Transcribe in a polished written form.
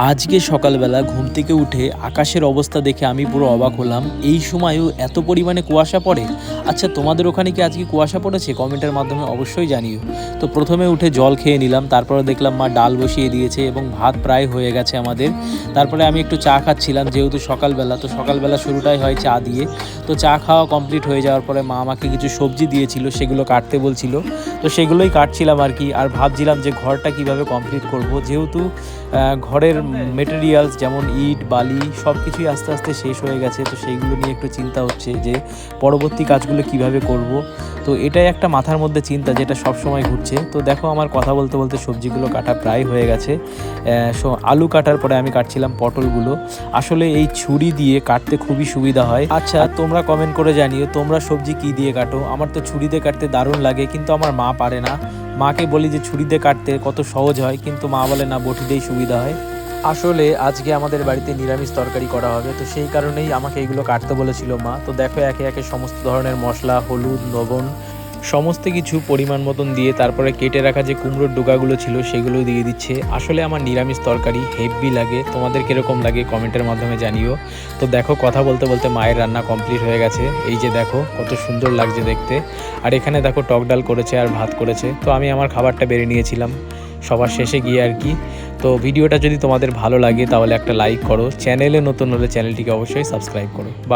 আজকে সকালবেলা ঘুম থেকে উঠে আকাশের অবস্থা দেখে আমি পুরো অবাক হলাম। এই সময়ও এত পরিমাণে কুয়াশা পড়ে। আচ্ছা, তোমাদের ওখানে কি আজকে কুয়াশা পড়েছে? কমেন্টের মাধ্যমে অবশ্যই জানিও। তো প্রথমে উঠে জল খেয়ে নিলাম, তারপরে দেখলাম মা ডাল বসিয়ে দিয়েছে এবং ভাত প্রায় হয়ে গেছে আমাদের। তারপরে আমি একটু চা খাচ্ছিলাম, যেহেতু সকালবেলা, তো সকালবেলা শুরুটাই হয় চা দিয়ে। তো চা খাওয়া কমপ্লিট হয়ে যাওয়ার পরে মা আমাকে কিছু সবজি দিয়েছিল, সেগুলো কাটতে বলছিল। তো সেগুলোই কাটছিলাম আর কি। আর ভাবছিলাম যে ঘরটা কিভাবে কমপ্লিট করব, যেহেতু ঘরের মেটেরিয়ালস যেমন ইট বালি সব কিছুই আস্তে আস্তে শেষ হয়ে গেছে। তো সেইগুলো নিয়ে একটু চিন্তা হচ্ছে যে পরবর্তী কাজগুলো কিভাবে করব। তো এটাই একটা মাথার মধ্যে চিন্তা, যেটা সব সময় ঘুরছে। তো দেখো, আমার কথা বলতে বলতে সবজিগুলো কাটা প্রায় হয়ে গেছে। আলু কাটার পরে আমি কাটছিলাম পটলগুলো। আসলে এই ছুরি দিয়ে কাটতে খুবই সুবিধা হয়। আচ্ছা, তোমরা কমেন্ট করে জানিও তোমরা সবজি কি দিয়ে কাটো। আমার তো ছুরিতে কাটতে দারুণ লাগে, কিন্তু আমার মা পারে না। মাকে বলি যে ছুরিতে কাটতে কত সহজ হয়, কিন্তু মা বলে না, বটিতেই সুবিধা হয়। আসলে আজকে আমাদের বাড়িতে নিরামিষ তরকারি করা হবে, তো সেই কারণেই আমাকে এগুলো কাটতে বলেছিল মা। তো দেখো, একে একে সমস্ত ধরনের মশলা, হলুদ, লবণ সমস্ত কিছু পরিমাণ মতন দিয়ে তারপরে কেটে রাখা যে কুমড়োর ডোকাগুলো ছিল সেগুলো দিয়ে দিচ্ছে। আসলে আমার নিরামিষ তরকারি হেভি লাগে। তোমাদের কীরকম লাগে কমেন্টের মাধ্যমে জানিও। তো দেখো, কথা বলতে বলতে মায়ের রান্না কমপ্লিট হয়ে গেছে। এই যে দেখো কত সুন্দর লাগছে দেখতে। আর এখানে দেখো টক ডাল করেছে আর ভাত করেছে। তো আমি আমার খাবারটা বেড়ে নিয়েছিলাম সবার শেষে গিয়ে আর কি। তো ভিডিওটা যদি তোমাদের ভালো লাগে তাহলে একটা লাইক করো, চ্যানেলে নতুন হলে চ্যানেলটিকে অবশ্যই সাবস্ক্রাইব করো।